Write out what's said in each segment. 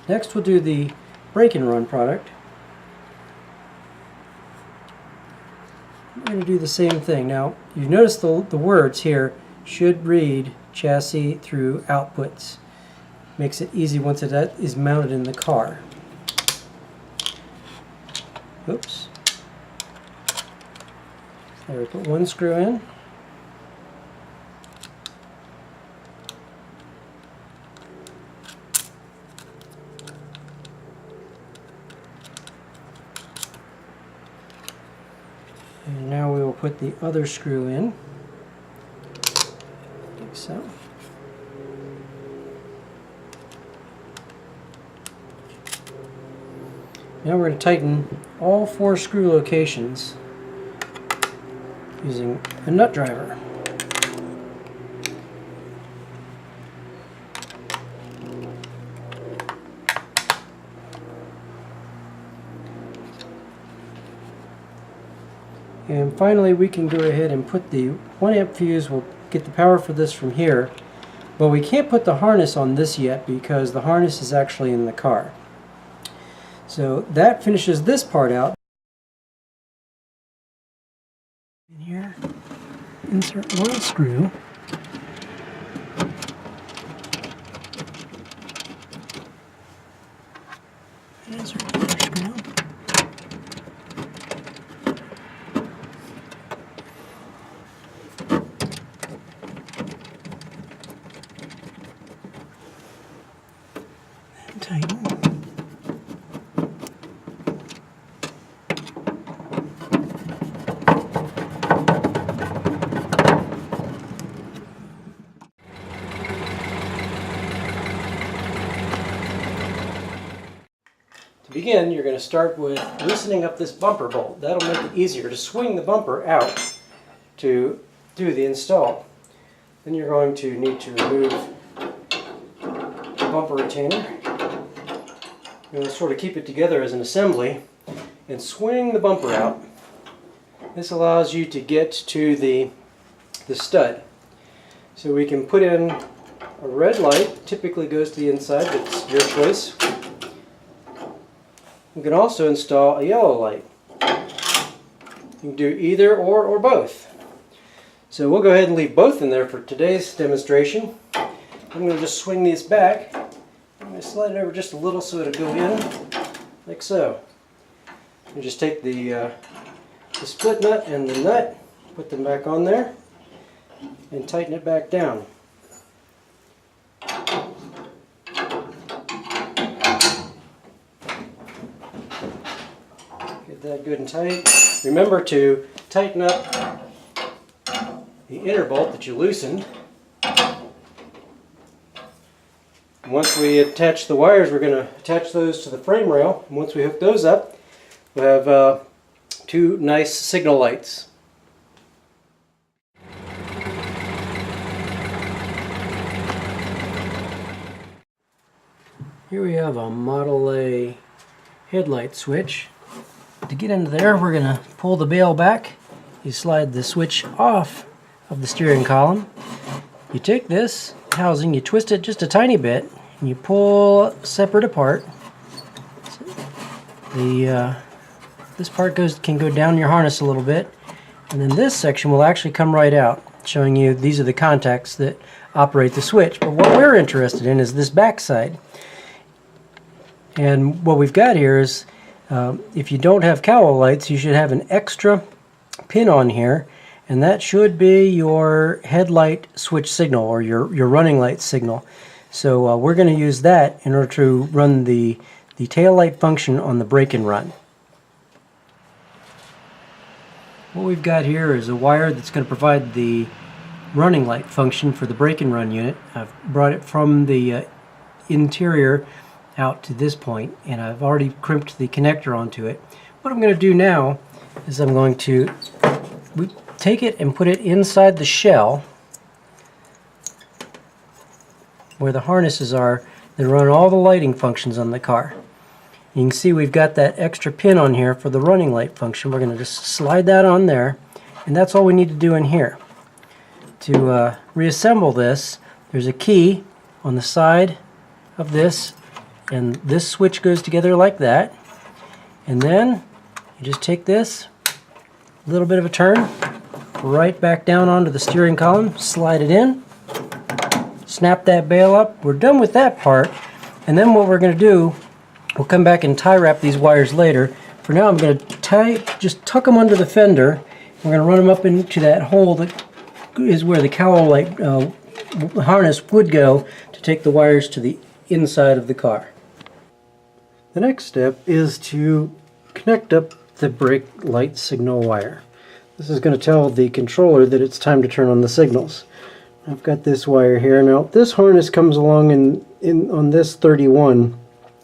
Next we'll do the brake and run product. We're going to do the same thing. Now you notice the words here should read chassis through outputs. Makes it easy once it is mounted in the car. Oops. There, we put one screw in. And now we will put the other screw in, like so. Now we're going to tighten all 4 screw locations using a nut driver. And finally we can go ahead and put the 1 amp fuse. We'll get the power for this from here, but we can't put the harness on this yet because the harness is actually in the car. So that finishes this part out. In here, insert 1 screw. Insert another screw. And tighten. To begin, you're going to start with loosening up this bumper bolt. That'll make it easier to swing the bumper out to do the install. Then you're going to need to remove the bumper retainer. You're going to sort of keep it together as an assembly and swing the bumper out. This allows you to get to the stud. So we can put in a red light, typically goes to the inside, but it's your choice. You can also install a yellow light. You can do either or both. So we'll go ahead and leave both in there for today's demonstration. I'm going to just swing these back. I'm going to slide it over just a little so it'll go in, like so. You just take the split nut and the nut, put them back on there, and tighten it back down. Get that good and tight. Remember to tighten up the inner bolt that you loosened. Once we attach the wires, we're going to attach those to the frame rail. And once we hook those up, we'll have 2 nice signal lights. Here we have a Model A headlight switch. To get into there, we're going to pull the bail back. You slide the switch off of the steering column. You take this housing, you twist it just a tiny bit, and you pull separate apart. This part can go down your harness a little bit, and then this section will actually come right out, showing you these are the contacts that operate the switch. But what we're interested in is this back side. And what we've got here is, if you don't have cowl lights, you should have an extra pin on here, and that should be your headlight switch signal, or your running light signal. So we're going to use that in order to run the tail light function on the brake and run. What we've got here is a wire that's going to provide the running light function for the brake and run unit. I've brought it from the interior out to this point, and I've already crimped the connector onto it. What I'm going to do now is I'm going to take it and put it inside the shell where the harnesses are that run all the lighting functions on the car. You can see we've got that extra pin on here for the running light function. We're going to just slide that on there, and that's all we need to do in here. To reassemble this, there's a key on the side of this. and this switch goes together like that. And then you just take this, a little bit of a turn, right back down onto the steering column, slide it in, snap that bail up. We're done with that part. And then what we're going to do, we'll come back and tie wrap these wires later. For now I'm going to just tuck them under the fender. We're going to run them up into that hole that is where the cowl light harness would go to take the wires to the inside of the car. The next step is to connect up the brake light signal wire. This is going to tell the controller that it's time to turn on the signals. I've got this wire here. Now this harness comes along on this 31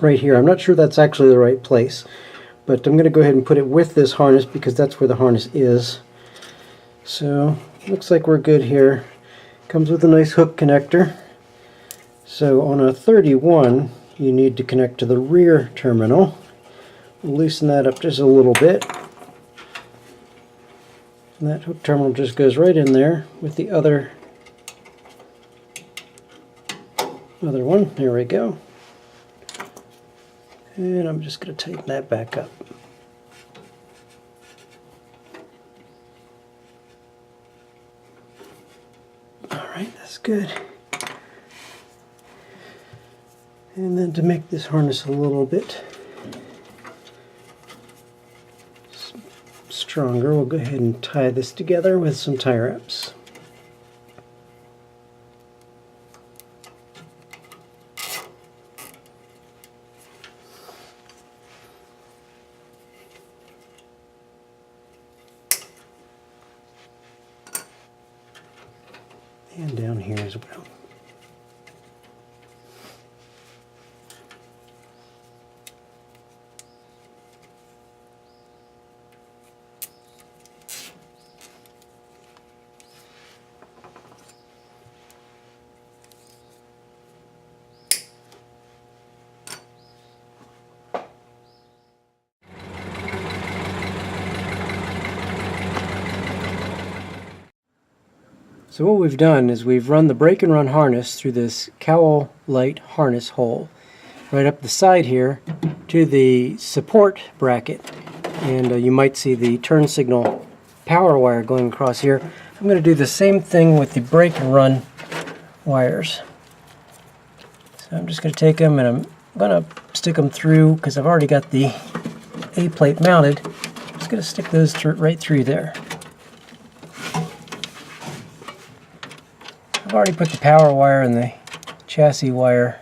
right here. I'm not sure that's actually the right place, but I'm going to go ahead and put it with this harness because that's where the harness is. So looks like we're good here. Comes with a nice hook connector. So on a 31 you need to connect to the rear terminal. Loosen that up just a little bit. And that hook terminal just goes right in there with the other one. There we go. And I'm just going to tighten that back up. Alright, that's good. And then to make this harness a little bit stronger, we'll go ahead and tie this together with some tie wraps. And down here as well. So what we've done is we've run the brake and run harness through this cowl light harness hole right up the side here to the support bracket, and you might see the turn signal power wire going across here. I'm going to do the same thing with the brake and run wires. So I'm just going to take them and I'm going to stick them through, because I've already got the A plate mounted. I'm just going to stick those right through there. I've already put the power wire and the chassis wire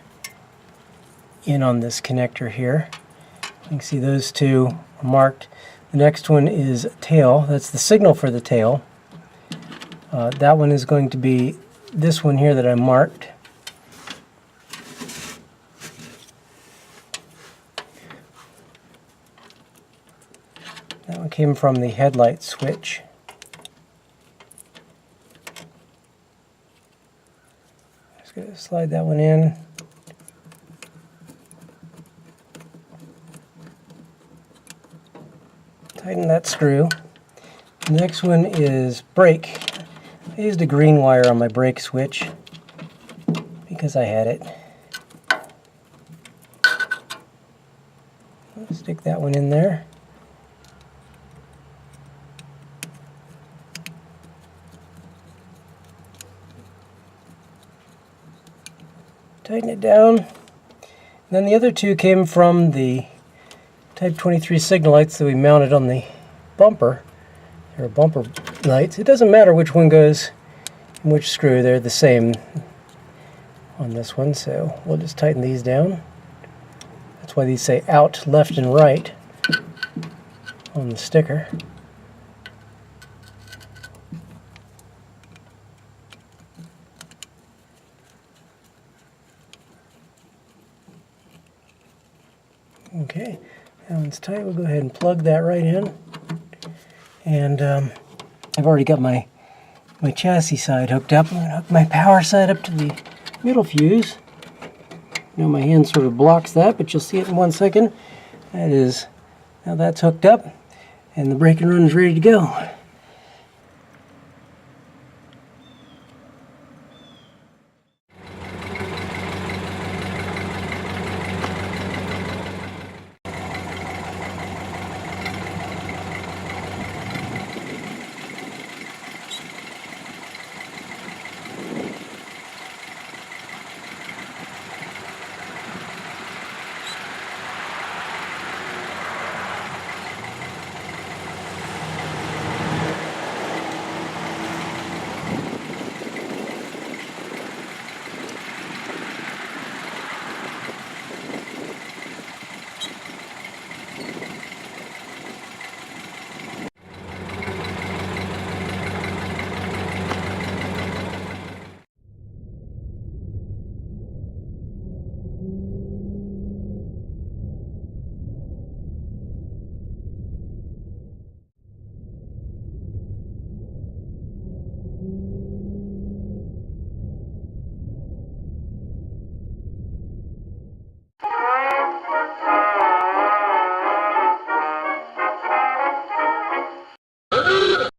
in on this connector here. You can see those two are marked. The next one is tail. That's the signal for the tail. That one is going to be this one here that I marked. That one came from the headlight switch. Just going to slide that one in. Tighten that screw. The next one is brake. I used a green wire on my brake switch because I had it. I'll stick that one in there. Tighten it down. And then the other two came from the Type 23 signal lights that we mounted on the bumper. They're bumper lights. It doesn't matter which one goes in which screw, they're the same on this one, so we'll just tighten these down. That's why these say out, left, and right on the sticker. Okay, that one's tight. We'll go ahead and plug that right in. And I've already got my chassis side hooked up. I'm going to hook my power side up to the middle fuse. Now my hand sort of blocks that, but you'll see it in 1 second. Now that's hooked up, and the brake and run is ready to go.